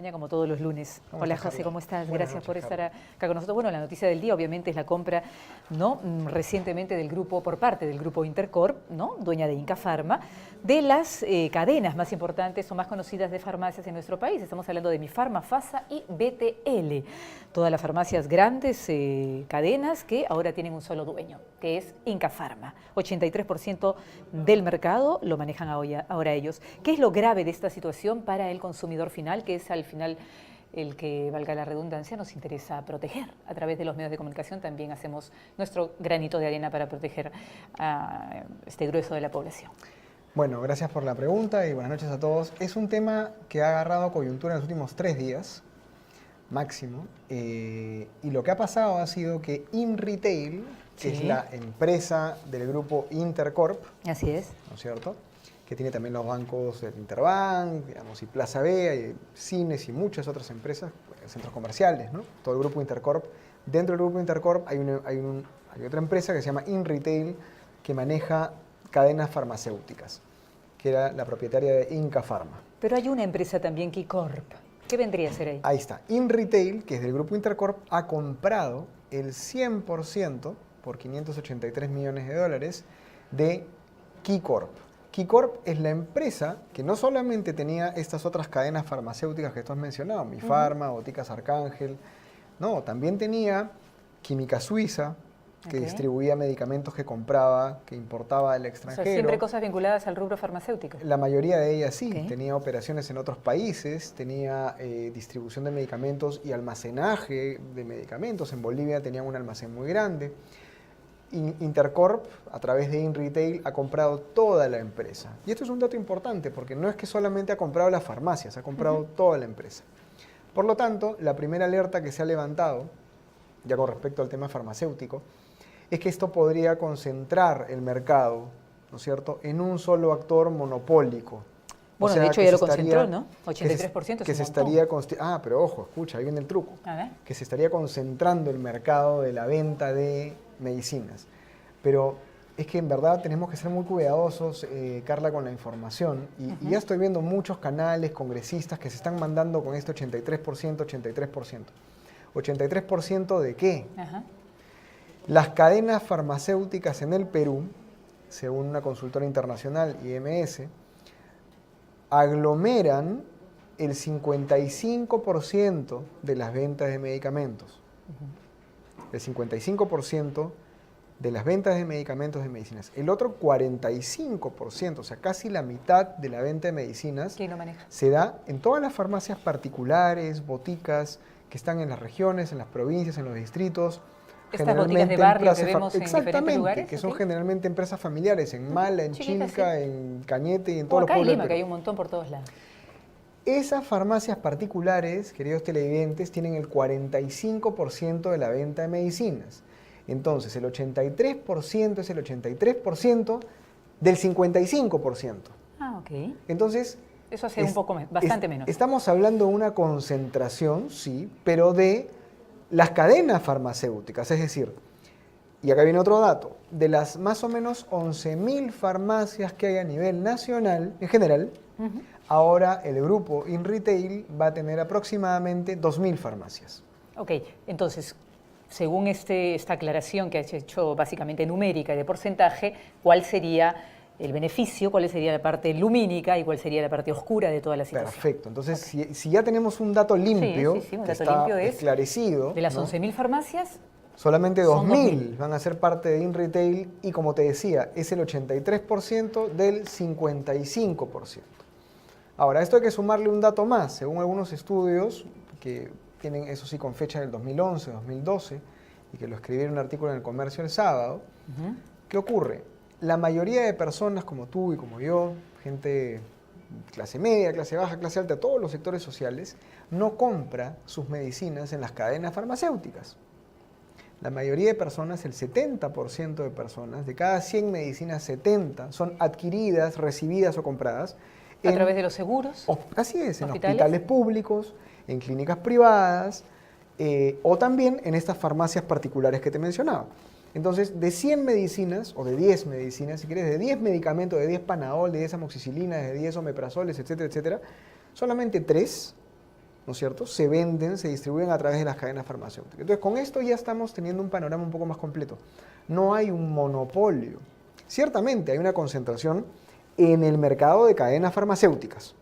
acompaña como todos los lunes. Hola José, ¿cómo estás? Buenas Gracias noches, por estar Carla. acá con nosotros. Bueno, la noticia del día obviamente es la compra, ¿no? Recientemente del grupo, por parte del grupo Intercorp, ¿no? Dueña de Inca Pharma, de las cadenas más importantes o más conocidas de farmacias en nuestro país. Estamos hablando de Mifarma, FASA y BTL. Todas las farmacias grandes, cadenas que ahora tienen un solo dueño, que es Inca Pharma. 83% del mercado lo manejan ahora ellos. ¿Qué es lo grave de esta situación para el consumidor final, que es al final el que, valga la redundancia, nos interesa proteger? A través de los medios de comunicación también hacemos nuestro granito de arena para proteger a este grueso de la población. Bueno, gracias por la pregunta y buenas noches a todos. Es un tema que ha agarrado coyuntura en los últimos 3 días, máximo, y lo que ha pasado ha sido que InRetail, que es la empresa del grupo Intercorp, así es, ¿no es cierto?, que tiene también los bancos del Interbank, digamos, y Plaza B, cines y muchas otras empresas, centros comerciales, ¿no? Todo el grupo Intercorp. Dentro del grupo Intercorp hay otra empresa que se llama InRetail, que maneja cadenas farmacéuticas, que era la propietaria de Inca Pharma. Pero hay una empresa también, Quicorp. ¿Qué vendría a ser ahí? Ahí está. InRetail, que es del grupo Intercorp, ha comprado el 100% por $583 millones de Quicorp. Quicorp es la empresa que no solamente tenía estas otras cadenas farmacéuticas que tú has mencionado, Mifarma, Boticas Arcángel, no, también tenía Química Suiza, que distribuía medicamentos que compraba, que importaba del extranjero. O sea, siempre cosas vinculadas al rubro farmacéutico. La mayoría de ellas sí, tenía operaciones en otros países, tenía distribución de medicamentos y almacenaje de medicamentos. En Bolivia tenían un almacén muy grande. Intercorp, a través de InRetail, ha comprado toda la empresa. Y esto es un dato importante, porque no es que solamente ha comprado las farmacias, ha comprado toda la empresa. Por lo tanto, la primera alerta que se ha levantado, ya con respecto al tema farmacéutico, es que esto podría concentrar el mercado, ¿no es cierto?, en un solo actor monopólico. Bueno, de hecho ya lo concentró, ¿no? 83% que se estaría... pero ojo, escucha, ahí viene el truco. A ver. Que se estaría concentrando el mercado de la venta de medicinas. Pero es que en verdad tenemos que ser muy cuidadosos, Carla, con la información. Y ya estoy viendo muchos canales, congresistas que se están mandando con este 83%, 83%. ¿83% de qué? Las cadenas farmacéuticas en el Perú, según una consultora internacional, IMS, aglomeran el 55% de las ventas de medicamentos. El 55% de las ventas de medicamentos de medicinas. El otro 45%, o sea, casi la mitad de la venta de medicinas, ¿quién lo maneja? Se da en todas las farmacias particulares, boticas, que están en las regiones, en las provincias, en los distritos. Estas boticas de barrio que vemos en diferentes lugares. Que son generalmente empresas familiares, en Mala, en Chilca, en Cañete y en todos los pueblos. Acá en Lima, del Perú. que hay un montón por todos lados. Esas farmacias particulares, queridos televidentes, tienen el 45% de la venta de medicinas. Entonces, el 83% es el 83% del 55%. Ok. Entonces... Eso hace un poco, bastante menos. Estamos hablando de una concentración, sí, pero de las cadenas farmacéuticas. Es decir, y acá viene otro dato, de las más o menos 11.000 farmacias que hay a nivel nacional, en general, ahora el grupo InRetail va a tener aproximadamente 2.000 farmacias. Ok, entonces, según esta aclaración que has hecho básicamente numérica y de porcentaje, ¿cuál sería el beneficio, cuál sería la parte lumínica y cuál sería la parte oscura de toda la situación? Perfecto, entonces si ya tenemos un dato limpio, un dato está limpio esclarecido, de las ¿no? 11.000 farmacias, solamente 2.000 van a ser parte de InRetail y, como te decía, es el 83% del 55%. Ahora, esto hay que sumarle un dato más, según algunos estudios que tienen, eso sí, con fecha del 2011, 2012, y que lo escribí en un artículo en El Comercio el sábado. ¿Qué ocurre? La mayoría de personas como tú y como yo, gente clase media, clase baja, clase alta, todos los sectores sociales, no compra sus medicinas en las cadenas farmacéuticas. La mayoría de personas, el 70% de personas, de cada 100 medicinas, 70 son adquiridas, recibidas o compradas a través de los seguros. Así es, en hospitales públicos, en clínicas privadas o también en estas farmacias particulares que te mencionaba. Entonces, de 100 medicinas, o de 10 medicinas, si quieres, de 10 medicamentos, de 10 Panadol, de 10 amoxicilinas, de 10 omeprazoles, etcétera, etcétera, solamente 3 ¿no es cierto?, se venden, se distribuyen a través de las cadenas farmacéuticas. Entonces, con esto ya estamos teniendo un panorama un poco más completo. No hay un monopolio. Ciertamente hay una concentración en el mercado de cadenas farmacéuticas,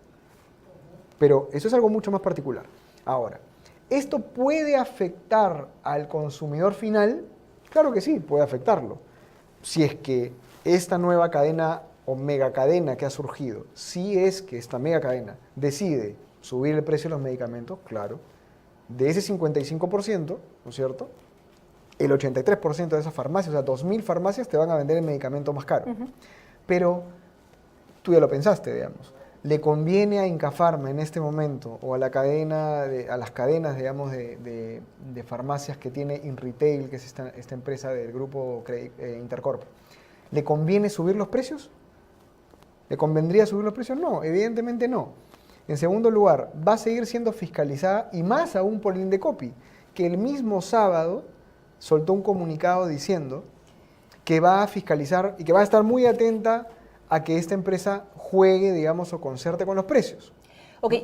pero eso es algo mucho más particular. Ahora, ¿esto puede afectar al consumidor final? Claro que sí, puede afectarlo. Si es que esta nueva cadena o megacadena que ha surgido, si es que esta megacadena decide subir el precio de los medicamentos, claro, de ese 55%, ¿no es cierto?, el 83% de esas farmacias, o sea, 2.000 farmacias te van a vender el medicamento más caro. Pero tú ya lo pensaste, digamos. ¿Le conviene a Incafarma en este momento o a la cadena, a las cadenas, digamos, de farmacias que tiene InRetail, que es esta empresa del grupo Intercorp, ¿le conviene subir los precios? ¿Le convendría subir los precios? No, evidentemente no. En segundo lugar, va a seguir siendo fiscalizada y más aún por el Indecopi, que el mismo sábado soltó un comunicado diciendo que va a fiscalizar y que va a estar muy atenta a que esta empresa juegue, digamos, o concerte con los precios. Ok,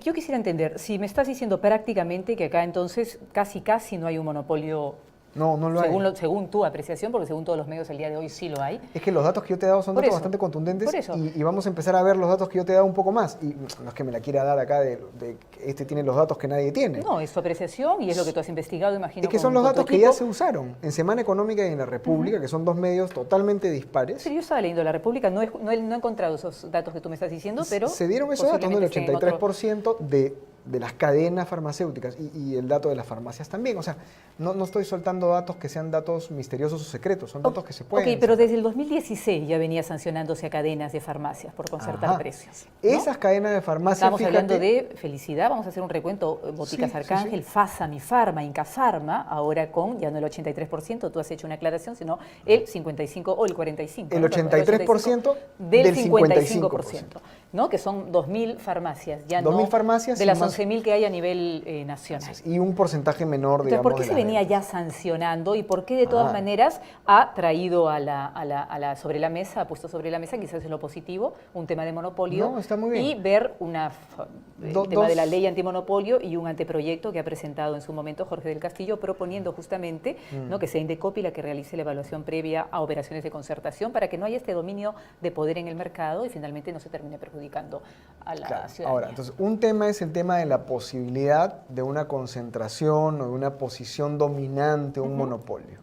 yo quisiera entender, si me estás diciendo prácticamente que acá entonces casi no hay un monopolio. No, no lo hay. Según tu apreciación, porque según todos los medios el día de hoy sí lo hay. Es que los datos que yo te he dado son datos bastante contundentes y vamos a empezar a ver los datos que yo te he dado un poco más. Y no es que me la quiera dar acá de este tiene los datos que nadie tiene. No, es tu apreciación y es lo que tú has investigado, imagino. Es que son los datos que ya se usaron en Semana Económica y en La República, que son dos medios totalmente dispares. Sí, yo estaba leyendo La República, no he encontrado esos datos que tú me estás diciendo, pero... Se dieron esos datos, ¿no? El 83% de las cadenas farmacéuticas y el dato de las farmacias también. O sea, no estoy soltando datos que sean datos misteriosos o secretos, son datos que se pueden... Ok, pero desde el 2016 ya venía sancionándose a cadenas de farmacias por concertar precios, ¿no? Esas cadenas de farmacias, estamos hablando de Felicidad, vamos a hacer un recuento, Boticas Arcángel, FASA, Mifarma, Incafarma, ahora con ya no el 83%, tú has hecho una aclaración, sino el 55 o el 45%. El 83% del 55%, ¿no? Que son 2.000 farmacias, ya 2.000 farmacias de las 11.000 que hay a nivel nacional. Y un porcentaje menor, Entonces, digamos, ¿por qué se venía ya sancionando y por qué de todas maneras ha traído sobre la mesa, ha puesto sobre la mesa, quizás es lo positivo, un tema de monopolio? No, está muy bien. Y ver el tema de la ley antimonopolio y un anteproyecto que ha presentado en su momento Jorge del Castillo proponiendo justamente ¿no? que sea Indecopi la que realice la evaluación previa a operaciones de concertación para que no haya este dominio de poder en el mercado y finalmente no se termine perjudicando a la ciudadanía. Ahora, entonces, un tema es el tema de la posibilidad de una concentración o de una posición dominante, un monopolio.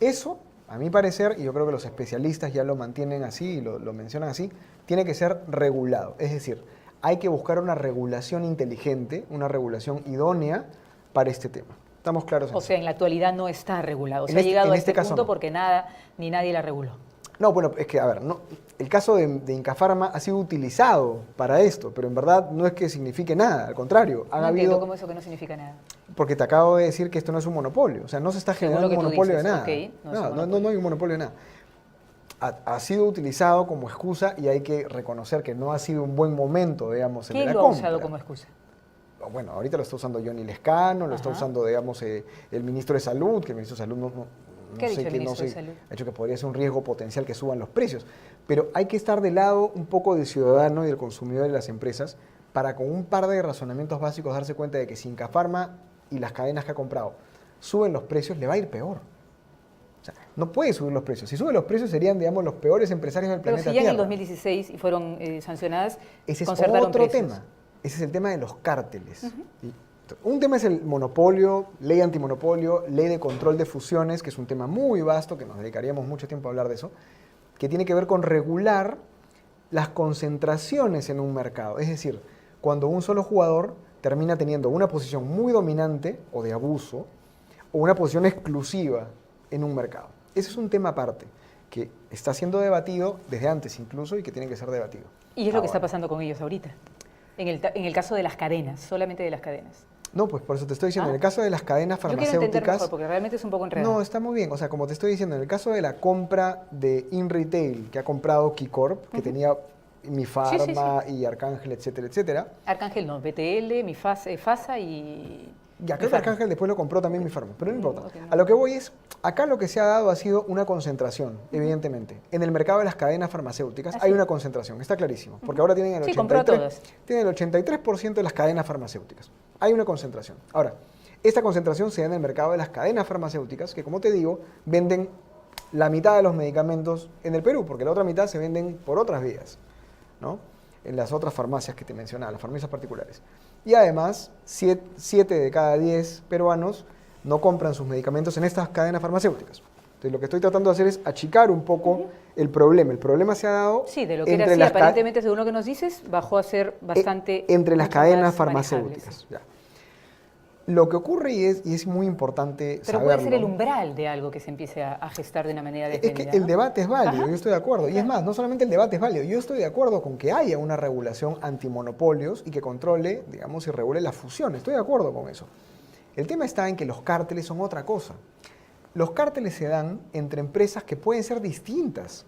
Eso, a mi parecer, y yo creo que los especialistas ya lo mantienen así y lo mencionan así, tiene que ser regulado. Es decir, hay que buscar una regulación inteligente, una regulación idónea para este tema. ¿Estamos claros en eso? O sea, en la actualidad no está regulado. Se ha llegado a este punto porque ni nadie la reguló. No, bueno, es que, a ver, el caso de Incafarma ha sido utilizado para esto, pero en verdad no es que signifique nada, al contrario. No entiendo cómo eso que no significa nada. Porque te acabo de decir que esto no es un monopolio, o sea, no se está generando un monopolio de nada. Okay, no hay un monopolio de nada. Ha sido utilizado como excusa y hay que reconocer que no ha sido un buen momento, digamos, el de la compra. ¿Quién lo ha usado como excusa? Bueno, ahorita lo está usando Johnny Lescano, lo está usando, digamos, el ministro de Salud, que el ministro de Salud ¿Qué ha dicho el ministro de Salud? Ha dicho que podría ser un riesgo potencial que suban los precios. Pero hay que estar del lado un poco del ciudadano y del consumidor y de las empresas para con un par de razonamientos básicos darse cuenta de que si Incafarma y las cadenas que ha comprado suben los precios, le va a ir peor. O sea, no puede subir los precios. Si suben los precios serían, digamos, los peores empresarios del planeta Tierra. Pero si ya en el 2016 y fueron sancionadas, ese es otro tema. Ese es el tema de los cárteles. Un tema es el monopolio, ley antimonopolio, ley de control de fusiones, que es un tema muy vasto, que nos dedicaríamos mucho tiempo a hablar de eso, que tiene que ver con regular las concentraciones en un mercado. Es decir, cuando un solo jugador termina teniendo una posición muy dominante o de abuso, o una posición exclusiva en un mercado. Ese es un tema aparte, que está siendo debatido desde antes incluso y que tiene que ser debatido. Y es lo que está pasando con ellos ahorita, en el caso de las cadenas, solamente de las cadenas. No, pues por eso te estoy diciendo, en el caso de las cadenas farmacéuticas... Yo quiero entender mejor, porque realmente es un poco enredado. No, está muy bien. O sea, como te estoy diciendo, en el caso de la compra de InRetail, que ha comprado Keycorp, que tenía Mifarma y Arcángel, etcétera, etcétera. Arcángel no, BTL, FASA y Ya, creo que Arcángel después lo compró también Mifarma, pero no importa. Okay, no. A lo que voy es, acá lo que se ha dado ha sido una concentración, evidentemente. En el mercado de las cadenas farmacéuticas hay una concentración, está clarísimo, porque ahora tienen el 83% de las cadenas farmacéuticas. Hay una concentración. Ahora, esta concentración se da en el mercado de las cadenas farmacéuticas, que como te digo, venden la mitad de los medicamentos en el Perú, porque la otra mitad se venden por otras vías, ¿no? En las otras farmacias que te mencionaba, las farmacias particulares. Y además, 7 de cada 10 peruanos no compran sus medicamentos en estas cadenas farmacéuticas. Entonces, lo que estoy tratando de hacer es achicar un poco el problema. El problema se ha dado... Sí, de lo que era así, aparentemente, según lo que nos dices, bajó a ser bastante... entre las cadenas farmacéuticas. Ya. Lo que ocurre, y es muy importante pero saberlo... puede ser el umbral de algo que se empiece a gestar de una manera desmedida. Es que el debate es válido, yo estoy de acuerdo. Y es más, no solamente el debate es válido, yo estoy de acuerdo con que haya una regulación antimonopolios y que controle, digamos, y regule la fusión. Estoy de acuerdo con eso. El tema está en que los cárteles son otra cosa. Los cárteles se dan entre empresas que pueden ser distintas,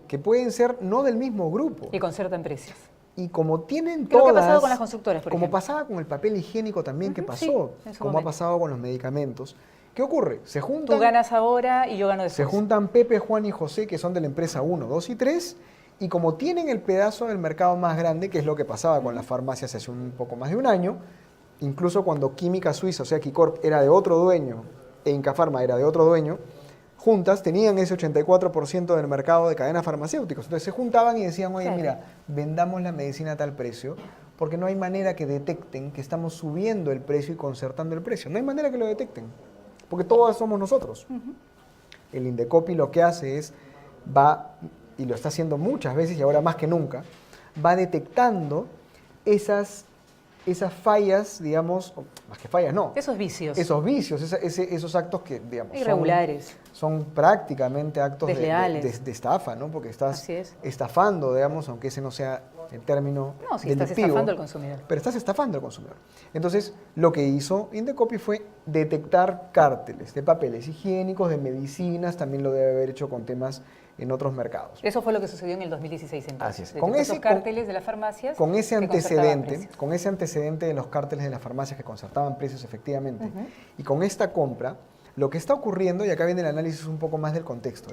que pueden ser no del mismo grupo. Y concertan precios. Y como tienen Creo todas... que ha pasado con las constructoras, por como ejemplo. pasaba con el papel higiénico también, que pasó, sí, como ha pasado con los medicamentos. ¿Qué ocurre? Se juntan... Tú ganas ahora y yo gano después. Se juntan Pepe, Juan y José, que son de la empresa 1, 2 y 3, y como tienen el pedazo del mercado más grande, que es lo que pasaba con las farmacias hace un poco más de un año, incluso cuando Química Suiza, o sea, Quicorp, era de otro dueño, e Incafarma era de otro dueño, juntas tenían ese 84% del mercado de cadenas farmacéuticas. Entonces se juntaban y decían, oye, mira, vendamos la medicina a tal precio, porque no hay manera que detecten que estamos subiendo el precio y concertando el precio. No hay manera que lo detecten, porque todos somos nosotros. El Indecopi lo que hace es, va, y lo está haciendo muchas veces y ahora más que nunca, va detectando esas fallas, digamos, más que fallas, no. Esos vicios. Esos vicios, esos actos que, digamos, irregulares. Son prácticamente actos desleales. de estafa, ¿no? Porque estás estafando, digamos, aunque ese no sea el término No, si delictivo, estás estafando al consumidor. pero estás estafando al consumidor. Entonces, lo que hizo Indecopi fue detectar cárteles de papeles higiénicos, de medicinas, también lo debe haber hecho con temas en otros mercados. Eso fue lo que sucedió en el 2016 entonces. Así es. Con esos cárteles de las farmacias con ese antecedente de los cárteles de las farmacias que concertaban precios efectivamente, y con esta compra, lo que está ocurriendo, y acá viene el análisis un poco más del contexto,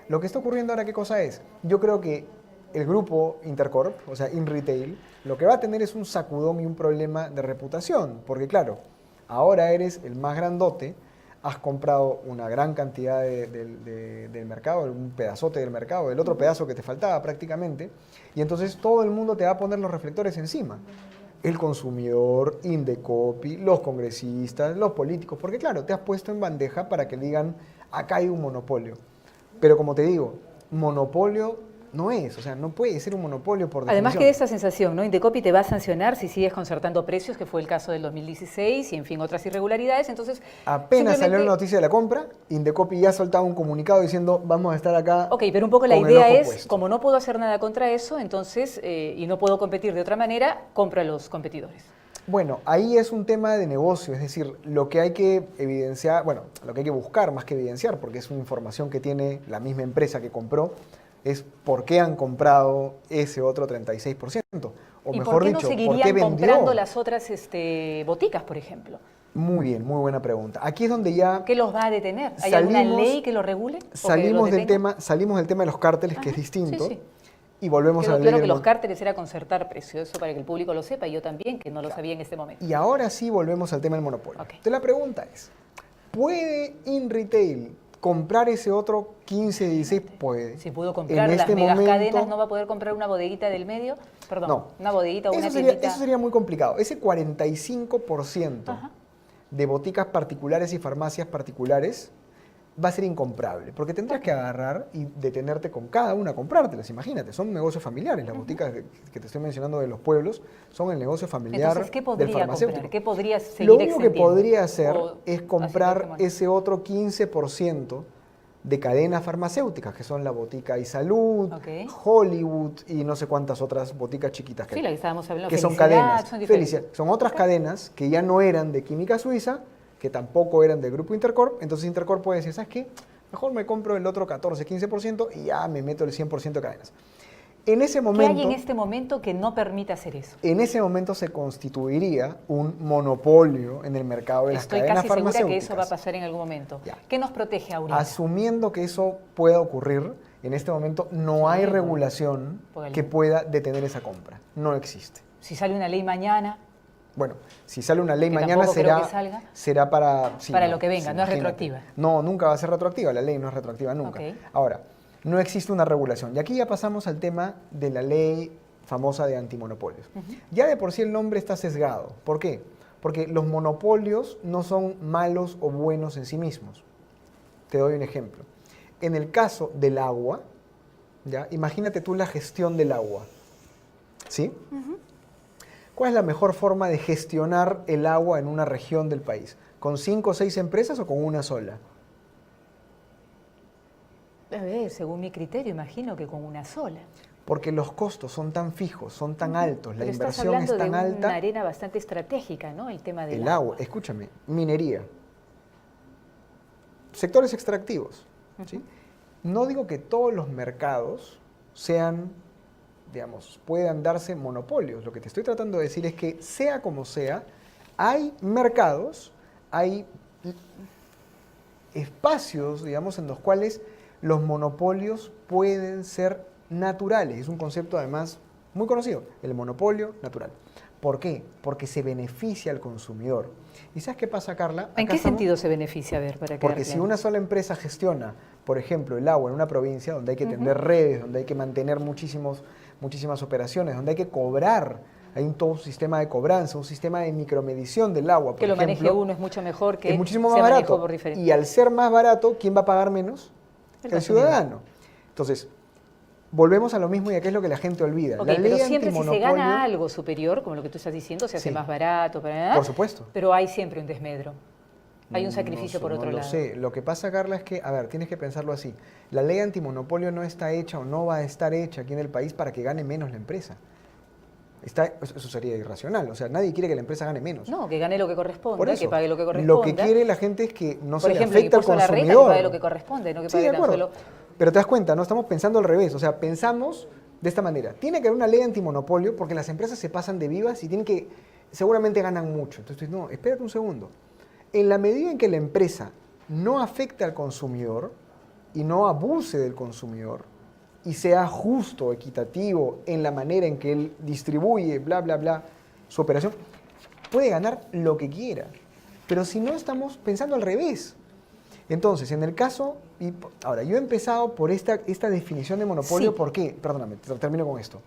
lo que está ocurriendo ahora, ¿qué cosa es? Yo creo que el grupo Intercorp, o sea, InRetail, lo que va a tener es un sacudón y un problema de reputación, porque claro, ahora eres el más grandote, has comprado una gran cantidad del mercado, un pedazote del mercado, el otro pedazo que te faltaba prácticamente, y entonces todo el mundo te va a poner los reflectores encima. El consumidor, Indecopi, los congresistas, los políticos, porque claro, te has puesto en bandeja para que digan, acá hay un monopolio. Pero como te digo, monopolio no es, o sea, no puede ser un monopolio por definición. Además que de esta sensación, ¿no? Indecopi te va a sancionar si sigues concertando precios, que fue el caso del 2016 y, en fin, otras irregularidades, entonces... Apenas salió la noticia de la compra, Indecopi ya ha soltado un comunicado diciendo, vamos a estar acá. Ok, pero un poco la idea es, como no puedo hacer nada contra eso, entonces, y no puedo competir de otra manera, compra a los competidores. Bueno, ahí es un tema de negocio, es decir, lo que hay que evidenciar, bueno, lo que hay que buscar más que evidenciar, porque es una información que tiene la misma empresa que compró, es por qué han comprado ese otro 36%. O ¿Y mejor por qué dicho, no seguirían ¿por qué vendió? comprando las otras boticas, por ejemplo? Muy bien, muy buena pregunta. Aquí es donde ya... ¿Qué los va a detener? ¿Hay alguna ley que lo regule? Salimos del tema de los cárteles, que es distinto, y volvemos a la ley. Claro que los cárteles era concertar precios, eso para que el público lo sepa, y yo también, que no lo sabía en este momento. Y ahora sí volvemos al tema del monopolio. Entonces la pregunta es, ¿puede InRetail comprar ese otro 15, 16? Puede. Si pudo comprar las megacadenas, ¿no va a poder comprar una bodeguita del medio? Perdón, no. Una bodeguita o una tiendita. Eso sería muy complicado. Ese 45% de boticas particulares y farmacias particulares va a ser incomprable, porque tendrás que agarrar y detenerte con cada una a comprártelas. Imagínate, son negocios familiares. Las boticas que te estoy mencionando de los pueblos son el negocio familiar. Entonces, ¿qué podría del farmacéutico comprar? ¿Qué podría seguir Lo único extendiendo? que podría hacer es comprar ese otro 15% de cadenas farmacéuticas, que son la botica iSalud, Hollywood y no sé cuántas otras boticas chiquitas que hay. Sí, la que estábamos hablando. Que son cadenas. Son otras cadenas que ya no eran de Química Suiza, que tampoco eran del grupo Intercorp. Entonces Intercorp puede decir, ¿sabes qué? Mejor me compro el otro 14, 15% y ya me meto el 100% de cadenas. En ese ¿Qué momento, hay en este momento que no permite hacer eso? en ese momento se constituiría un monopolio en el mercado de las Estoy cadenas casi segura farmacéuticas. que eso va a pasar en algún momento. Ya. ¿Qué nos protege ahorita? Asumiendo que eso pueda ocurrir, en este momento no hay Sí, regulación porque que pueda detener esa compra. No existe. Si sale una ley mañana, Bueno, si sale una ley Que mañana tampoco creo que salga. será para... sí, Para lo que venga, no es imagínate. retroactiva. No, nunca va a ser retroactiva, la ley no es retroactiva nunca. Ok. Ahora, no existe una regulación. Y aquí ya pasamos al tema de la ley famosa de antimonopolios. Ya de por sí el nombre está sesgado. ¿Por qué? Porque los monopolios no son malos o buenos en sí mismos. Te doy un ejemplo. En el caso del agua, ¿ya? Imagínate tú la gestión del agua. ¿Sí? ¿Cuál es la mejor forma de gestionar el agua en una región del país? ¿Con 5 o 6 empresas o con una sola? a ver, según mi criterio, imagino que con una sola. Porque los costos son tan fijos, son tan altos, la Pero estás inversión es hablando tan de una alta. arena bastante estratégica, ¿no? El tema del El agua, escúchame, minería, sectores extractivos. ¿Sí? No digo que todos los mercados sean, digamos, puedan darse monopolios. Lo que te estoy tratando de decir es que, sea como sea, hay mercados, hay espacios, digamos, en los cuales los monopolios pueden ser naturales. Es un concepto, además, muy conocido, el monopolio natural. ¿Por qué? Porque se beneficia al consumidor. ¿Y sabes qué pasa, Carla? ¿En Acá qué estamos- sentido se beneficia? A ver, para Porque quedar si claro. una sola empresa gestiona, por ejemplo, el agua en una provincia donde hay que tender redes, donde hay que mantener muchísimas operaciones, donde hay que cobrar, hay todo un sistema de cobranza, un sistema de micromedición del agua, por Que lo maneje ejemplo, uno es mucho mejor que es muchísimo más sea manejado barato. por diferente. Y al ser más barato, ¿quién va a pagar menos? El El consumidor. ciudadano. Entonces, volvemos a lo mismo y a qué es lo que la gente olvida. Ok, La pero ley siempre si se antimonopolio, gana algo superior, como lo que tú estás diciendo, se hace Sí. más barato, por supuesto. pero hay siempre un desmedro. Hay un sacrificio No, por otro no lo lado. sé. Lo que pasa, Carla, es que, a ver, tienes que pensarlo así. La ley antimonopolio no está hecha o no va a estar hecha aquí en el país para que gane menos la empresa. Eso sería irracional. O sea, nadie quiere que la empresa gane menos. No, que gane lo que Por corresponda, eso, que pague lo que corresponda. lo que quiere la gente es que no Por se le ejemplo, el afecte al impuesto a la renta, que consumidor. pague lo que corresponde, no que Sí, pague de tan acuerdo. solo. Pero te das cuenta, no estamos pensando al revés. O sea, pensamos de esta manera. Tiene que haber una ley antimonopolio porque las empresas se pasan de vivas y tienen que, seguramente ganan mucho. Entonces, no, espérate un segundo. En la medida en que la empresa no afecte al consumidor y no abuse del consumidor y sea justo, equitativo en la manera en que él distribuye, bla, bla, bla, su operación, puede ganar lo que quiera. Pero si no, estamos pensando al revés. Entonces, en el caso, ahora, yo he empezado por esta definición de monopolio, Sí. ¿por qué? Perdóname, termino con esto.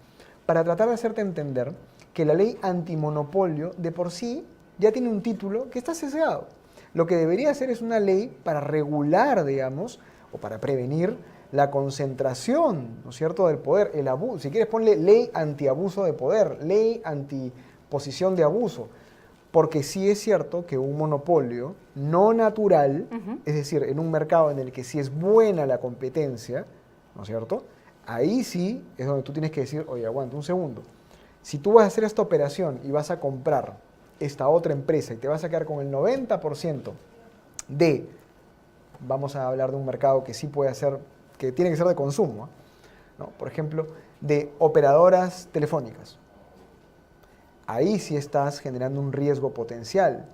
Para tratar de hacerte entender que la ley antimonopolio de por sí ya tiene un título que está sesgado. Lo que debería ser es una ley para regular, digamos, o para prevenir la concentración, ¿no es cierto?, del poder, el abuso. Si quieres, ponle ley antiabuso de poder, ley antiposición de abuso. Porque sí es cierto que un monopolio no natural, es decir, en un mercado en el que sí es buena la competencia, ¿no es cierto?, ahí sí es donde tú tienes que decir, oye, aguanta un segundo. Si tú vas a hacer esta operación y vas a comprar esta otra empresa y te vas a quedar con el 90% de, vamos a hablar de un mercado que sí puede ser, que tiene que ser de consumo, ¿no? Por ejemplo, de operadoras telefónicas. Ahí sí estás generando un riesgo potencial.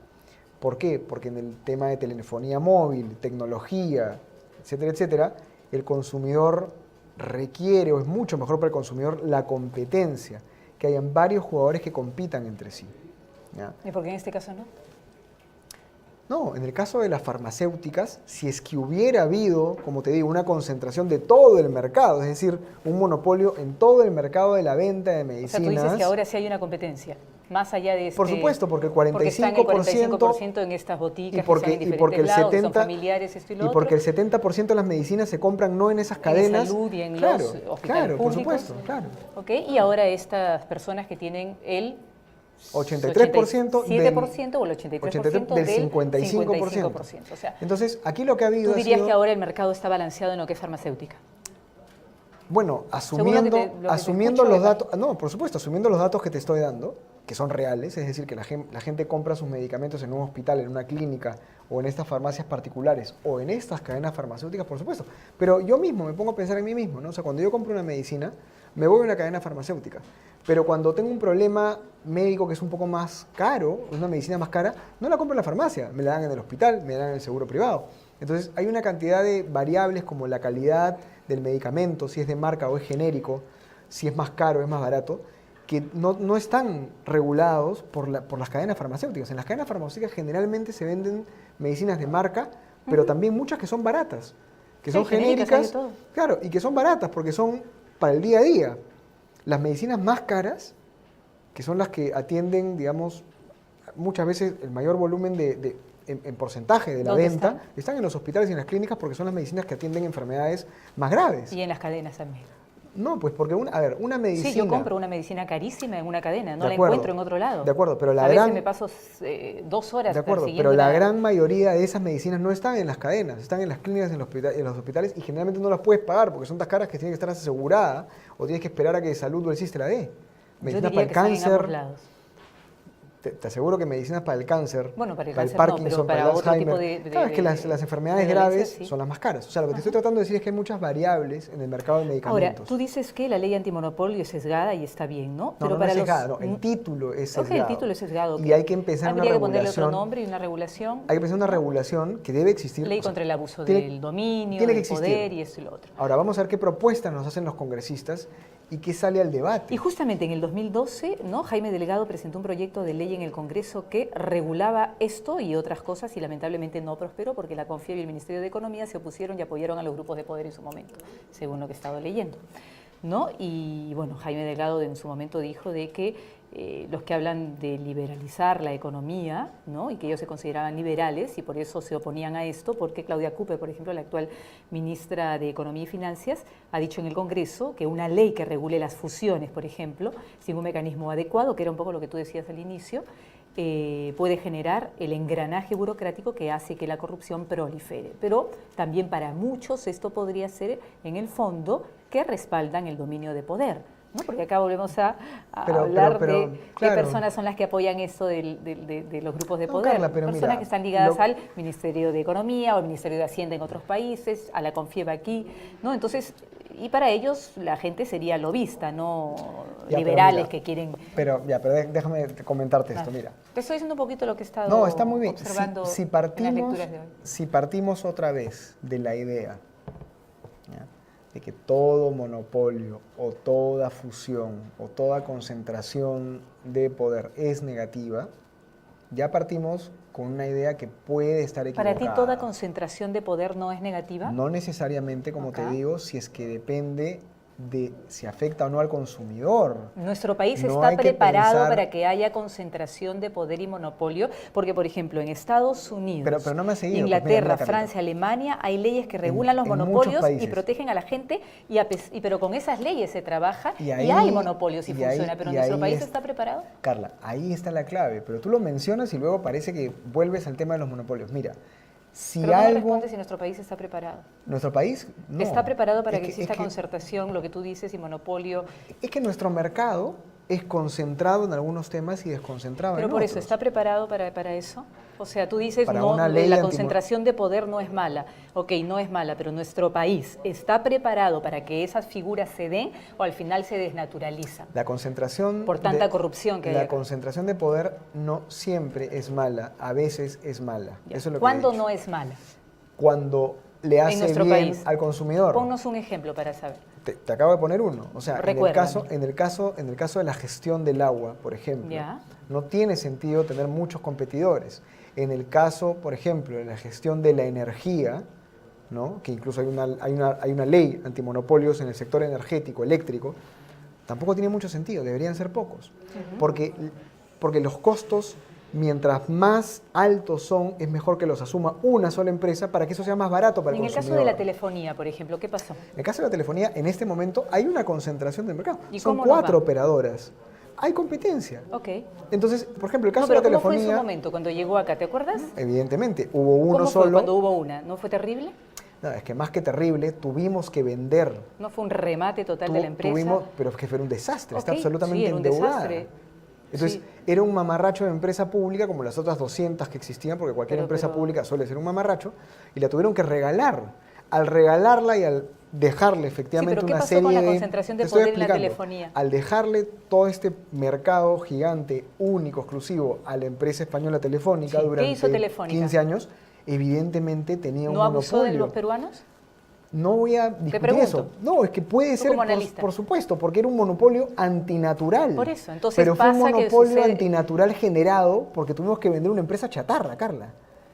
¿Por qué? Porque en el tema de telefonía móvil, tecnología, etcétera, etcétera, el consumidor requiere, o es mucho mejor para el consumidor, la competencia, que hayan varios jugadores que compitan entre sí. ¿Ya? ¿Y por qué en este caso no? No, en el caso de las farmacéuticas, si es que hubiera habido, como te digo, una concentración de todo el mercado, es decir, un monopolio en todo el mercado de la venta de O medicinas. sea, tú dices que ahora sí hay una competencia, más allá de este... Por supuesto, porque el 45%, porque están el 45% en estas boticas que están en diferentes lados, que son familiares, esto y lo y otro. porque el 70% de las medicinas se compran no en esas cadenas. En salud y en claro, los hospitales claro, por públicos. supuesto, claro. ¿Ok? Y ahora estas personas que tienen el 83% 7% o el 83% del del 55%. 55%. O sea, Entonces, aquí lo que ha habido tú ha dirías sido, que ahora el mercado está balanceado en lo que es farmacéutica. bueno, Según lo que te asumiendo escucho, los datos, no, por supuesto, asumiendo los datos que te estoy dando, que son reales, es decir, que la gente compra sus medicamentos en un hospital, en una clínica, o en estas farmacias particulares, o en estas cadenas farmacéuticas, por supuesto. Pero yo mismo me pongo a pensar en mí mismo, ¿no? O sea, cuando yo compro una medicina, me voy a una cadena farmacéutica. Pero cuando tengo un problema médico que es un poco más caro, una medicina más cara, no la compro en la farmacia, me la dan en el hospital, me la dan en el seguro privado. Entonces hay una cantidad de variables como la calidad del medicamento, si es de marca o es genérico, si es más caro o es más barato, que no están regulados por las cadenas farmacéuticas. En las cadenas farmacéuticas generalmente se venden medicinas de marca, pero también muchas que son baratas, que son genéricas, claro, y que son baratas porque son para el día a día. Las medicinas más caras, que son las que atienden, digamos, muchas veces el mayor volumen en porcentaje de la venta, están en los hospitales y en las clínicas porque son las medicinas que atienden enfermedades más graves. Y en las cadenas también. No, pues porque, una medicina... Sí, yo compro una medicina carísima en una cadena, no la encuentro en otro lado. De acuerdo, pero a veces me paso 2 horas de acuerdo, pero la gran mayoría de esas medicinas no están en las cadenas, están en las clínicas, en los hospitales, y generalmente no las puedes pagar porque son tan caras que tienes que estar asegurada o tienes que esperar a que Salud o el SIS te la dé. Medicinas para el cáncer... Te aseguro que medicinas para el cáncer, bueno, para el Parkinson, no, pero para el Alzheimer, otro tipo claro, es que las enfermedades graves son las más caras. O sea, lo que te estoy tratando de decir es que hay muchas variables en el mercado de medicamentos. Ahora, tú dices que la ley antimonopolio es sesgada y está bien, ¿no? Pero no es sesgada, no, el título es sesgado. Okay, el título es sesgado. Y hay que empezar una regulación. Habría que ponerle otro nombre y una regulación. Hay que empezar una regulación que debe existir. Ley contra el abuso del dominio, del poder y esto y lo otro. Ahora, vamos a ver qué propuestas nos hacen los congresistas y qué sale al debate. Y justamente en el 2012, ¿no? Jaime Delgado presentó un proyecto de ley en el Congreso que regulaba esto y otras cosas y lamentablemente no prosperó porque la CONFIEB y el Ministerio de Economía se opusieron y apoyaron a los grupos de poder en su momento, según lo que he estado leyendo, ¿no? Y bueno, Jaime Delgado en su momento dijo de que los que hablan de liberalizar la economía, ¿no? Y que ellos se consideraban liberales y por eso se oponían a esto, porque Claudia Cooper, por ejemplo, la actual ministra de Economía y Finanzas, ha dicho en el Congreso que una ley que regule las fusiones, por ejemplo, sin un mecanismo adecuado, que era un poco lo que tú decías al inicio, puede generar el engranaje burocrático que hace que la corrupción prolifere. Pero también para muchos esto podría ser, en el fondo, que respaldan el dominio de poder. ¿No? Porque acá volvemos a hablar de qué personas son las que apoyan eso de los grupos de poder. Carla, personas mira, que están ligadas al Ministerio de Economía o al Ministerio de Hacienda en otros países, a la CONFIEB aquí, ¿no? Entonces, y para ellos la gente sería lobista, no liberales que quieren... Pero déjame comentarte esto, mira. Te estoy diciendo un poquito lo que he estado está muy bien. observando si en las lecturas de hoy. Si partimos otra vez de la idea, ¿ya?, de que todo monopolio o toda fusión o toda concentración de poder es negativa, ya partimos con una idea que puede estar equivocada. ¿Para ti toda concentración de poder no es negativa? No necesariamente, como te digo, si es que depende de si afecta o no al consumidor. Nuestro país está preparado para que haya concentración de poder y monopolio, porque, por ejemplo, en Estados Unidos, pero no me has seguido, Inglaterra, mira, Francia, Alemania, hay leyes que regulan los monopolios y protegen a la gente, pero con esas leyes se trabaja y hay monopolios y funciona, pero ¿nuestro país está preparado? Carla, ahí está la clave, pero tú lo mencionas y luego parece que vuelves al tema de los monopolios. Mira, pero no me responde si nuestro país está preparado. ¿Nuestro país? No. ¿Está preparado para que exista concertación, lo que tú dices, y monopolio? Es que nuestro mercado es concentrado en algunos temas y desconcentrado en otros. Pero por eso, ¿está preparado para eso? O sea, tú dices, no, la concentración de poder no es mala. Ok, no es mala, pero nuestro país ¿está preparado para que esas figuras se den o al final se desnaturalizan? La concentración... Por tanta corrupción que hay. La concentración de poder no siempre es mala, a veces es mala. Eso es lo ¿Cuándo que no es mala? Cuando le hace bien al consumidor. Ponnos un ejemplo para saber. Te acabo de poner uno. O sea, en el caso de la gestión del agua, por ejemplo, no tiene sentido tener muchos competidores. En el caso, por ejemplo, de la gestión de la energía, ¿no?, que incluso hay una ley antimonopolios en el sector energético, eléctrico, tampoco tiene mucho sentido, deberían ser pocos. Porque los costos, mientras más altos son, es mejor que los asuma una sola empresa para que eso sea más barato para el consumidor. En el caso de la telefonía, por ejemplo, ¿qué pasó? En el caso de la telefonía, en este momento hay una concentración del mercado. Son 4 operadoras. Hay competencia. Ok. Entonces, por ejemplo, el caso de la telefonía... ¿Cómo fue en su momento cuando llegó acá? ¿Te acuerdas? Evidentemente, hubo uno solo. ¿Cómo fue cuando hubo una? ¿No fue terrible? No, es que más que terrible, tuvimos que vender. ¿No fue un remate total de la empresa? Pero es que fue un desastre, está Okay, absolutamente sí, era un endeudada. desastre. Entonces, era un mamarracho de empresa pública como las otras 200 que existían, porque cualquier empresa pública suele ser un mamarracho, y la tuvieron que regalar. al regalarla y al dejarle Sí, efectivamente pero ¿qué una pasó serie con la de... concentración de Te estoy poder en la explicando. telefonía? Al dejarle todo este mercado gigante, único, exclusivo, a la empresa española Telefónica Sí, ¿qué durante hizo Telefónica? 15 años, evidentemente tenía un ¿No abusó de monopolio. los peruanos? No voy a Te discutir pregunto. eso. No, es que puede Tú ser, como analista. por supuesto, porque era un monopolio antinatural. Por eso, entonces pero fue un pasa que monopolio sucede- antinatural generado porque tuvimos que vender una empresa chatarra, Carla.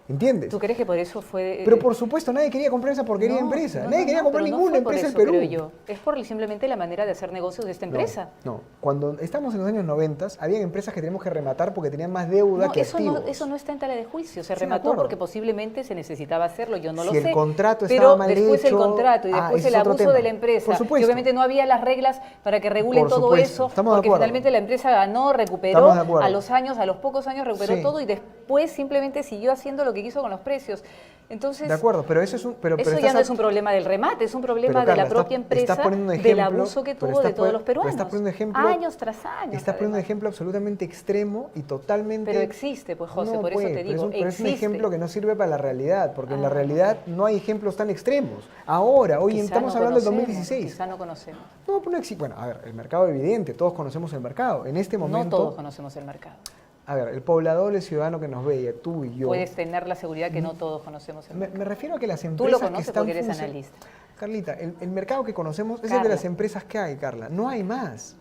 ¿Entiendes? ¿Tú crees que por eso fue...? Pero por supuesto, nadie quería comprar esa porquería de empresa. Nadie quería comprar pero no ninguna fue por empresa eso, en Perú. creo yo. Es por simplemente la manera de hacer negocios de esta empresa. No. Cuando estamos en los años 90, había empresas que teníamos que rematar porque tenían más deuda que activos. Eso no está en tela de juicio. Se Sí, de remató acuerdo. porque posiblemente se necesitaba hacerlo. Yo no lo Si sé. el contrato pero estaba mal después el hecho, contrato y después ese el es otro abuso tema. de la empresa. Por supuesto. Y obviamente no había las reglas para que regulen Por todo supuesto. eso. Estamos de Porque acuerdo. finalmente la empresa ganó, recuperó. Estamos de acuerdo. A los años, a los pocos años recuperó Sí. todo y después simplemente siguió haciendo lo que quiso con los precios. Entonces, De acuerdo, pero eso es un... Pero eso ya estás no es un problema del remate, es un problema Pero, de la Carla, propia empresa, poniendo un del ejemplo, abuso que pero tuvo de estás todos los pero peruanos. estás poniendo un ejemplo, años tras años. Estás poniendo un además. ejemplo absolutamente extremo y totalmente... Pero existe, pues José, No, por pues, eso te digo, pero es un existe. ejemplo que no sirve para la realidad, porque en la Ah. realidad no hay ejemplos tan extremos. Ahora, hoy Quizá estamos no hablando del conocemos, 2016. Quizá no conocemos. No, pero no existe. Bueno, a ver, el mercado evidente, todos conocemos el mercado. En este momento... No todos conocemos el mercado. A ver, el poblador, el ciudadano que nos ve, tú y yo... Puedes tener la seguridad que no todos conocemos el mercado. Me refiero a que las Tú empresas lo que conoces están porque eres funcio- analista. Carlita, el mercado que conocemos es el de Carla. las empresas que hay, Carla. No hay más.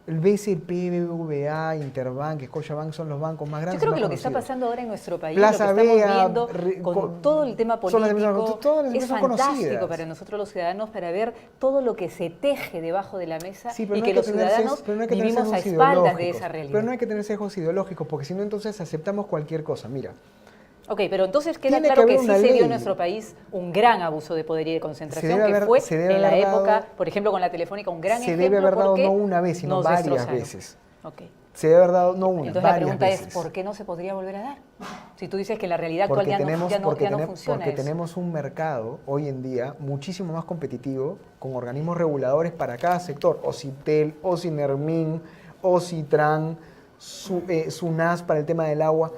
El BCP, BBVA, Interbank, Scotiabank son los bancos más Yo grandes. creo y que más lo que está conocidos. pasando ahora en nuestro país, Plaza lo que estamos Vea, viendo con todo el tema son las empresas- político, todas las es empresas son fantástico conocidas. para nosotros los ciudadanos para ver todo lo que se teje debajo de la mesa Sí, pero y no que hay que los tener ciudadanos pero no hay que tener vivimos a sesgos espaldas de ideológicos. esa realidad. Pero no hay que tener sesgos ideológicos, porque si no, entonces aceptamos cualquier cosa. Mira, Ok, pero entonces queda Tiene que claro que haber sí una se dio ley. en nuestro país un gran abuso de poder y de concentración, Se debe que haber- fue se debe en la haber época, dado- por ejemplo, con la Telefónica, un gran se ejemplo debe haber dado porque no una vez, sino nos varias destrozaron. veces. Ok. Se debe haber dado no una, Entonces la varias pregunta veces. es, ¿por qué no se podría volver a dar? Si tú dices que en la realidad actual Porque ya tenemos, no porque funciona porque eso. tenemos un mercado hoy en día muchísimo más competitivo, con organismos reguladores para cada sector, OCITEL, OCINERMIN, OCITRAN, SUNAS para el tema del agua,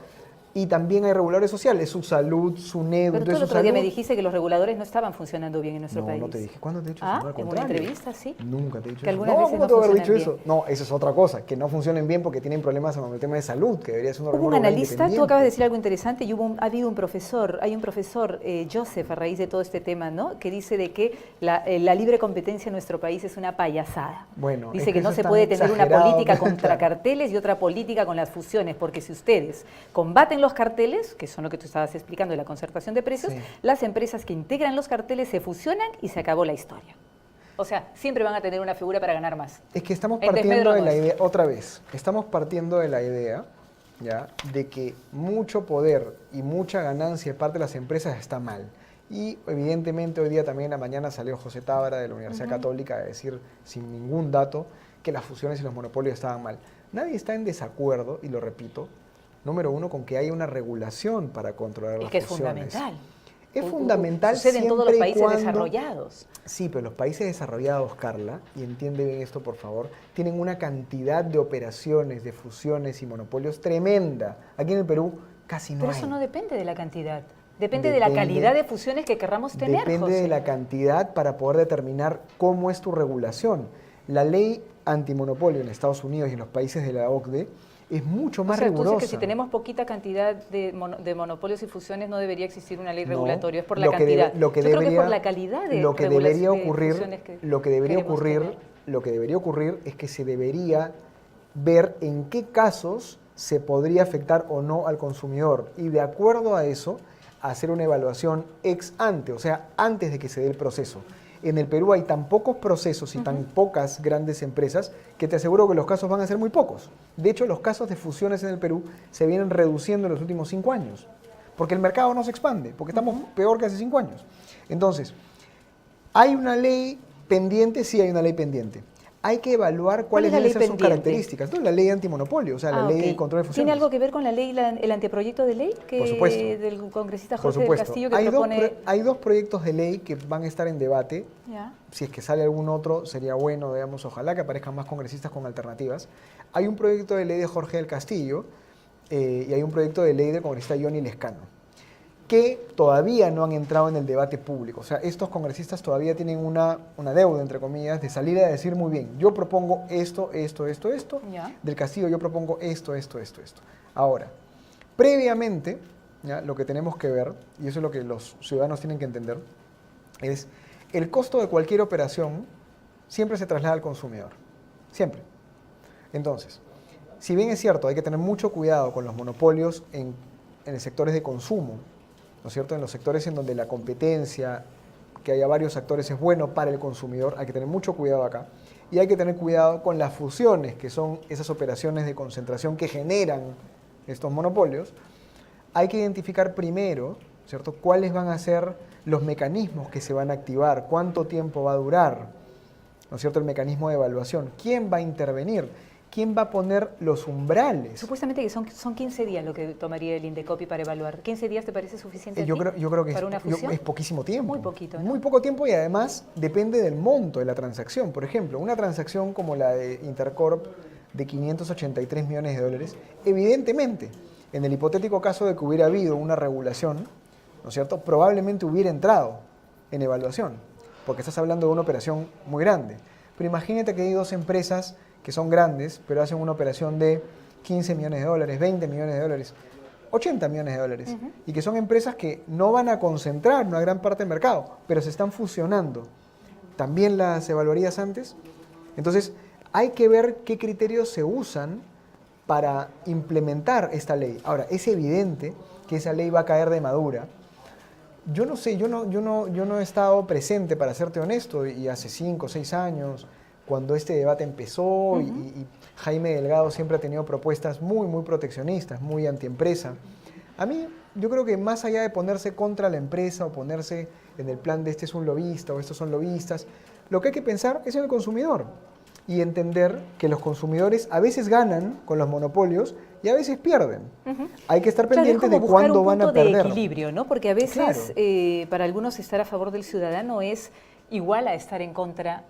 y también hay reguladores sociales, SUSALUD, SUNEDU. Pero tú el entonces, otro día me SUSALUD- dijiste que los reguladores no estaban funcionando bien en nuestro No, país. no te dije. ¿Cuándo te he dicho Ah, eso? No, al en una contrario. entrevista, sí. Nunca te he dicho Que eso. algunas No, veces ¿cómo no te voy a haber dicho funcionan eso? No, eso es otra cosa, que no funcionen bien porque tienen problemas con el tema de salud, que debería ser un Hubo un organismo analista, tú independiente. acabas de decir algo interesante, y ha habido un profesor, hay un profesor, Joseph, a raíz de todo este tema, ¿no? Que dice de que la libre competencia en nuestro país es una payasada. Bueno, Dice es que que no eso se es tan puede tener una exagerado, política claro. contra carteles y otra política con las fusiones, porque si ustedes combaten los carteles, que son lo que tú estabas explicando de la concertación de precios, Sí. las empresas que integran los carteles se fusionan y se acabó la historia. O sea, siempre van a tener una figura para ganar más. Es que estamos En partiendo desmedro de la nuestro. idea, otra vez, estamos partiendo de la idea, ¿ya?, de que mucho poder y mucha ganancia de parte de las empresas está mal. Y evidentemente hoy día también en la mañana salió José Tábara de la Universidad Católica a decir, sin ningún dato, que las fusiones y los monopolios estaban mal. Nadie está en desacuerdo, y lo repito, número uno, con que haya una regulación para controlar Es las que es fusiones. fundamental. Es fundamental Sucede en todos los siempre y países cuando- desarrollados. Sí, pero los países desarrollados, Carla, y entiende bien esto por favor, tienen una cantidad de operaciones, de fusiones y monopolios tremenda. Aquí en el Perú casi no Pero hay. eso no depende de la cantidad. Depende de la calidad de fusiones que querramos tener, Depende José. de la cantidad para poder determinar cómo es tu regulación. La ley antimonopolio en Estados Unidos y en los países de la OCDE es mucho más O sea, tú rigurosa. dices que si tenemos poquita cantidad de monopolios y fusiones no debería existir una ley No, regulatoria, es por la lo que cantidad. lo que Yo creo que es debería- por la calidad de lo que regulaciones debería de ocurrir, fusiones que lo que debería queremos ocurrir, tener. lo que debería ocurrir es que se debería ver en qué casos se podría afectar o no al consumidor y de acuerdo a eso hacer una evaluación ex ante, o sea, antes de que se dé el proceso. En el Perú hay tan pocos procesos y tan pocas grandes empresas que te aseguro que los casos van a ser muy pocos. De hecho, los casos de fusiones en el Perú se vienen reduciendo en los últimos 5 años, porque el mercado no se expande, porque estamos peor que hace 5 años. Entonces, ¿hay una ley pendiente? Sí, hay una ley pendiente. Hay que evaluar ¿Cuál es cuáles la deben ley ser sus pendiente? características. No, la ley antimonopolio, o sea, la ley ok. de control de fusiones. ¿Tiene algo que ver con la ley, el anteproyecto de ley Por supuesto. del congresista Por Jorge del supuesto. Castillo que Hay propone? hay dos proyectos de ley que van a estar en debate. Ya. Si es que sale algún otro, sería bueno, digamos, ojalá que aparezcan más congresistas con alternativas. Hay un proyecto de ley de Jorge del Castillo y hay un proyecto de ley del congresista Johnny Lescano. que todavía no han entrado en el debate público. O sea, estos congresistas todavía tienen una deuda, entre comillas, de salir a decir muy bien, yo propongo esto, Ya. del Castillo yo propongo esto. Ahora, previamente, ¿ya? Lo que tenemos que ver, y eso es lo que los ciudadanos tienen que entender, es el costo de cualquier operación siempre se traslada al consumidor, siempre. Entonces, si bien es cierto, hay que tener mucho cuidado con los monopolios en sectores de consumo, ¿no es cierto? En los sectores en donde la competencia, que haya varios actores, es bueno para el consumidor, hay que tener mucho cuidado acá. Y hay que tener cuidado con las fusiones, que son esas operaciones de concentración que generan estos monopolios. Hay que identificar primero, ¿cierto?, cuáles van a ser los mecanismos que se van a activar, cuánto tiempo va a durar, ¿no es cierto?, el mecanismo de evaluación, quién va a intervenir, quién va a poner los umbrales. Supuestamente que son 15 días lo que tomaría el Indecopi para evaluar. ¿15 días te parece suficiente Yo creo que para una fusión? es poquísimo tiempo. Muy poquito, ¿no? Muy poco tiempo, y además depende del monto de la transacción. Por ejemplo, una transacción como la de Intercorp de 583 millones de dólares, evidentemente, en el hipotético caso de que hubiera habido una regulación, ¿no es cierto?, probablemente hubiera entrado en evaluación, porque estás hablando de una operación muy grande. Pero imagínate que hay dos empresas que son grandes, pero hacen una operación de 15 millones de dólares, 20 millones de dólares, 80 millones de dólares, y que son empresas que no van a concentrar una gran parte del mercado, pero se están fusionando. ¿También las evaluarías antes? Entonces, hay que ver qué criterios se usan para implementar esta ley. Ahora, es evidente que esa ley va a caer de madura. Yo no sé, yo no he estado presente, para serte honesto, y hace 5 o 6 años, cuando este debate empezó, y Jaime Delgado siempre ha tenido propuestas muy, muy proteccionistas, muy antiempresa. A mí, yo creo que más allá de ponerse contra la empresa o ponerse en el plan de este es un lobista o estos son lobistas, lo que hay que pensar es en el consumidor y entender que los consumidores a veces ganan con los monopolios y a veces pierden. Hay que estar pendientes de cuándo van a perder. Un punto de equilibrio, ¿no? Porque a veces Claro. para algunos estar a favor del ciudadano es igual a estar en contra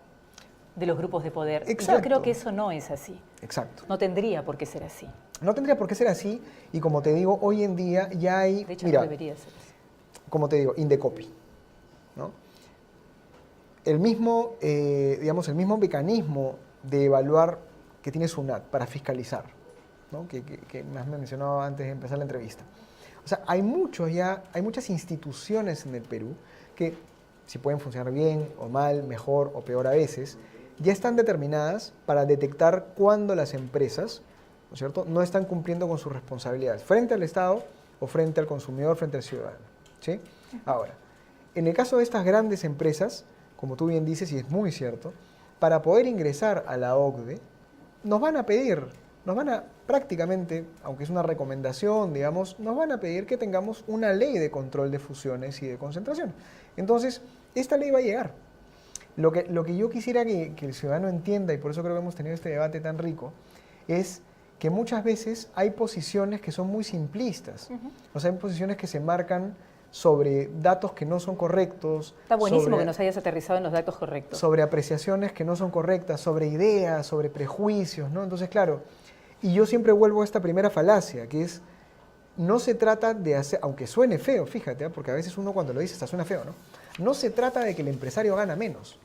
de los grupos de poder. Exacto. Yo creo que eso no es así. Exacto. No tendría por qué ser así. No tendría por qué ser así, y como te digo, hoy en día ya hay, De hecho, mira, no debería ser así. como te digo, Indecopi, ¿no? El mismo, digamos, el mismo mecanismo de evaluar que tiene SUNAT para fiscalizar, ¿no?, que me has mencionado antes de empezar la entrevista. O sea, hay muchas instituciones en el Perú que, si pueden funcionar bien o mal, mejor o peor a veces, ya están determinadas para detectar cuándo las empresas, ¿no es cierto?, no están cumpliendo con sus responsabilidades frente al Estado o frente al consumidor, frente al ciudadano, ¿sí? Ahora, en el caso de estas grandes empresas, como tú bien dices, y es muy cierto, para poder ingresar a la OCDE, nos van a prácticamente, aunque es una recomendación, digamos, nos van a pedir que tengamos una ley de control de fusiones y de concentración. Entonces, esta ley va a llegar. Lo que yo quisiera que el ciudadano entienda, y por eso creo que hemos tenido este debate tan rico, es que muchas veces hay posiciones que son muy simplistas. O sea, hay posiciones que se marcan sobre datos que no son correctos. Está buenísimo que nos hayas aterrizado en los datos correctos. Sobre apreciaciones que no son correctas, sobre ideas, sobre prejuicios, ¿no? Entonces, claro, y yo siempre vuelvo a esta primera falacia, que es, no se trata de hacer, aunque suene feo, fíjate, porque a veces uno cuando lo dice hasta suena feo, ¿no? No se trata de que el empresario gana menos,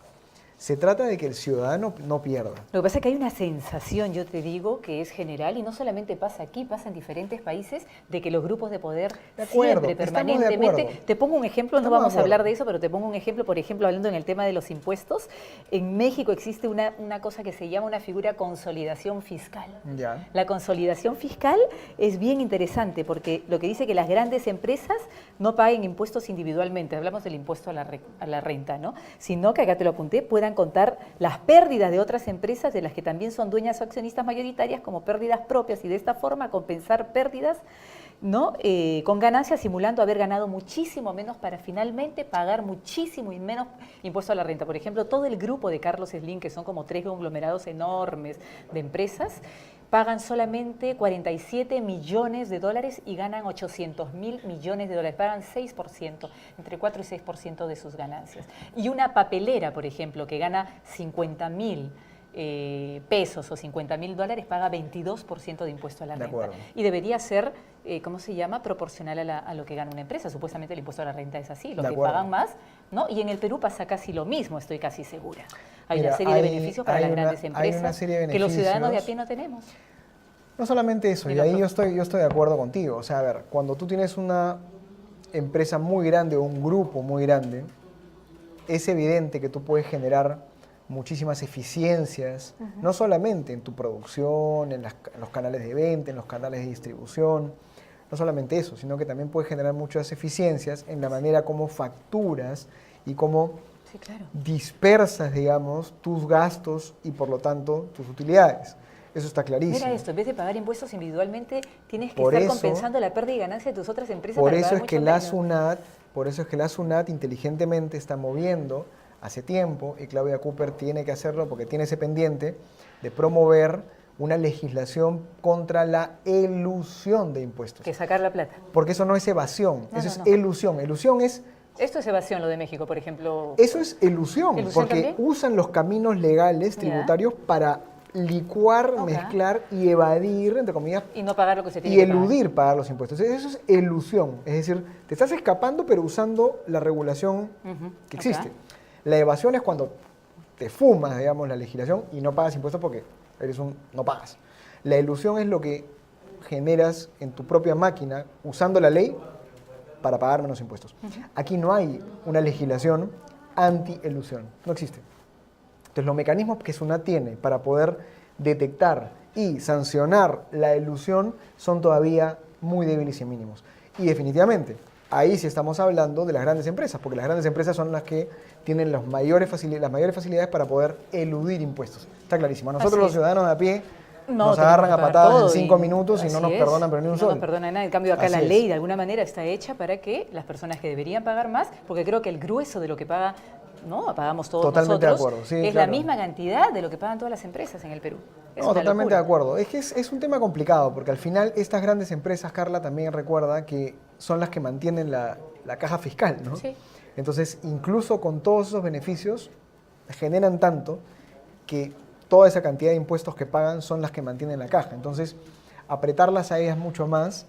se trata de que el ciudadano no pierda. Lo que pasa es que hay una sensación, yo te digo, que es general, y no solamente pasa aquí, pasa en diferentes países, de que los grupos de poder siempre, permanentemente... Te pongo un ejemplo, no vamos a hablar de eso, pero te pongo un ejemplo, por ejemplo, hablando en el tema de los impuestos. En México existe una cosa que se llama una figura consolidación fiscal. Ya. La consolidación fiscal es bien interesante, porque lo que dice que las grandes empresas no paguen impuestos individualmente, hablamos del impuesto a la renta, ¿no? Sino que, acá te lo apunté, puedan contar las pérdidas de otras empresas de las que también son dueñas o accionistas mayoritarias como pérdidas propias, y de esta forma compensar pérdidas, ¿no?, con ganancias, simulando haber ganado muchísimo menos para finalmente pagar muchísimo y menos impuesto a la renta. Por ejemplo, todo el grupo de Carlos Slim, que son como 3 conglomerados enormes de empresas, pagan solamente 47 millones de dólares y ganan 800.000 millones de dólares. Pagan 6%, entre 4 y 6% de sus ganancias. Y una papelera, por ejemplo, que gana 50.000 pesos o 50.000 dólares, paga 22% de impuesto a la De renta. acuerdo. Y debería ser, ¿cómo se llama?, proporcional a lo que gana una empresa. Supuestamente el impuesto a la renta es así, los De que acuerdo. pagan más, ¿no? Y en el Perú pasa casi lo mismo, estoy casi segura. Hay Mira, una serie de beneficios para las grandes hay empresas una serie de que los ciudadanos de a beneficios. pie no tenemos. No solamente eso, y ahí yo estoy de acuerdo contigo. O sea, a ver, cuando tú tienes una empresa muy grande o un grupo muy grande, es evidente que tú puedes generar muchísimas eficiencias, no solamente en tu producción, en los canales de venta, en los canales de distribución, no solamente eso, sino que también puedes generar muchas eficiencias en la manera como facturas y cómo Sí, claro. dispersas, digamos, tus gastos y por lo tanto tus utilidades. Eso está clarísimo. Mira esto, en vez de pagar impuestos individualmente, tienes que Por estar eso- compensando la pérdida y ganancia de tus otras empresas Por para eso pagar es que mucho la menos. SUNAT, por eso es que la SUNAT inteligentemente está moviendo hace tiempo, y Claudia Cooper tiene que hacerlo porque tiene ese pendiente de promover una legislación contra la elusión de impuestos. Que sacar la plata. Porque eso no es evasión, No, eso no, es no. elusión. Elusión es Esto es evasión, lo de México, por ejemplo. Eso es elusión, ¿Elusión porque también? usan los caminos legales Ya. tributarios para licuar, Ok. mezclar y evadir, entre comillas, Y no pagar lo que se tiene y que pagar. eludir pagar los impuestos. Eso es elusión, es decir, te estás escapando pero usando la regulación Ujú, que ok. existe. La evasión es cuando te fumas, digamos, la legislación y no pagas impuestos porque no pagas. La elusión es lo que generas en tu propia máquina usando la ley para pagar menos impuestos. Aquí no hay una legislación anti-elusión, no existe. Entonces, los mecanismos que SUNAT tiene para poder detectar y sancionar la elusión son todavía muy débiles y mínimos. Y definitivamente, ahí sí estamos hablando de las grandes empresas, porque las grandes empresas son las que tienen las mayores facilidades para poder eludir impuestos. Está clarísimo. A nosotros Así los es. ciudadanos de a pie No, nos tenemos agarran que a pagar patadas en todo 5 minutos y no así nos es, perdonan pero ni un no sol. nos perdonan nada. En cambio, acá Así la es. ley de alguna manera está hecha para que las personas que deberían pagar más, porque creo que el grueso de lo que paga, ¿no? Pagamos todos Totalmente de nosotros, acuerdo, sí, es claro. la misma cantidad de lo que pagan todas las empresas en el Perú. Es No, una totalmente locura. de acuerdo. Es que es un tema complicado, porque al final estas grandes empresas, Carla, también recuerda que son las que mantienen la caja fiscal, ¿no? Sí. Entonces, incluso con todos esos beneficios, generan tanto que toda esa cantidad de impuestos que pagan son las que mantienen la caja. Entonces, apretarlas a ellas mucho más,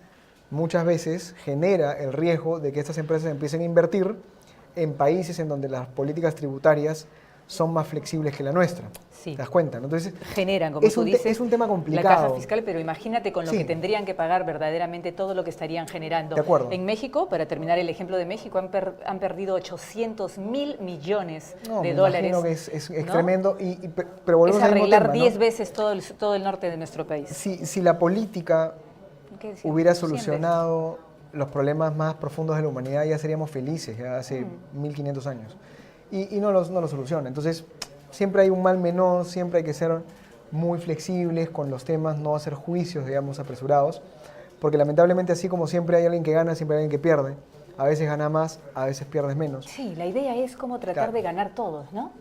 muchas veces genera el riesgo de que estas empresas empiecen a invertir en países en donde las políticas tributarias son más flexibles que la nuestra. Sí. ¿Te das cuenta? ¿no? Entonces, Generan, como tú dices, es un tema la complicado. caja fiscal, pero imagínate con lo Sí. que tendrían que pagar verdaderamente todo lo que estarían generando. De acuerdo. En México, para terminar el ejemplo de México, han perdido 800.000 millones No, de me dólares. imagino que es ¿no? tremendo, pero volvemos Es al mismo arreglar tema, ¿no? 10 veces todo el norte de nuestro país. Si la política ¿Qué decir? hubiera Siempre. solucionado los problemas más profundos de la humanidad, ya seríamos felices, ya hace 1500 años. Y no lo soluciona. Entonces, siempre hay un mal menor, siempre hay que ser muy flexibles con los temas, no hacer juicios, digamos, apresurados, porque lamentablemente así como siempre hay alguien que gana, siempre hay alguien que pierde. A veces gana más, a veces pierdes menos. Sí, la idea es como tratar Claro. de ganar todos, ¿no?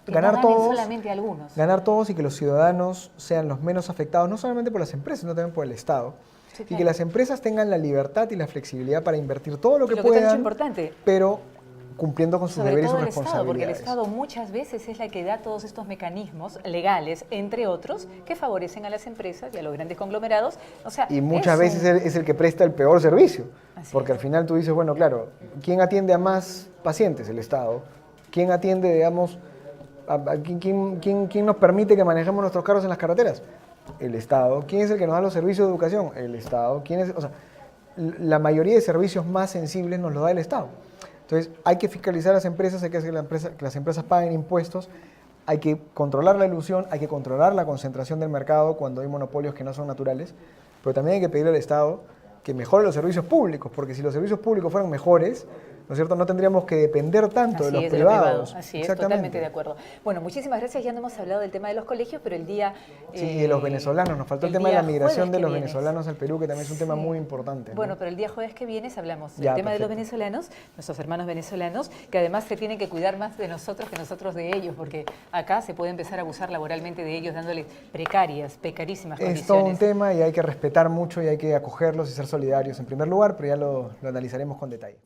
Que Ganar no ganen todos, solamente algunos. Ganar todos y que los ciudadanos sean los menos afectados, no solamente por las empresas, sino también por el Estado. Sí, Y claro. que las empresas tengan la libertad y la flexibilidad para invertir todo lo que Lo que te has dicho puedan, importante, pero cumpliendo con sus sobre deberes y todo sus el Estado, porque el responsabilidades. Estado muchas veces es la que da todos estos mecanismos legales, entre otros, que favorecen a las empresas y a los grandes conglomerados. O sea, Y muchas es veces es el que presta el peor servicio, Así porque es. al final tú dices, bueno, claro, ¿quién atiende a más pacientes? El Estado. ¿Quién atiende, digamos, quién nos permite que manejemos nuestros carros en las carreteras? El Estado. ¿Quién es el que nos da los servicios de educación? El Estado. O sea, la mayoría de servicios más sensibles nos los da el Estado. Entonces, hay que fiscalizar a las empresas, hay que hacer que las empresas paguen impuestos, hay que controlar la ilusión, hay que controlar la concentración del mercado cuando hay monopolios que no son naturales, pero también hay que pedirle al Estado que mejore los servicios públicos, porque si los servicios públicos fueran mejores, ¿no es cierto?, no tendríamos que depender tanto Así de los es, privados. Así es, Exactamente. totalmente de acuerdo. Bueno, muchísimas gracias. Ya no hemos hablado del tema de los colegios, pero el día... Sí, y de los venezolanos. Nos faltó el tema de la día migración jueves de que los viene. venezolanos al Perú, que también es un tema Sí. muy importante, ¿no? Bueno, pero el día jueves que viene hablamos del Ya, tema de los perfecto. venezolanos, nuestros hermanos venezolanos, que además se tienen que cuidar más de nosotros que nosotros de ellos, porque acá se puede empezar a abusar laboralmente de ellos, dándoles precarísimas Es todo un condiciones. tema y hay que respetar mucho y hay que acogerlos y ser solidarios en primer lugar, pero ya lo analizaremos con detalle.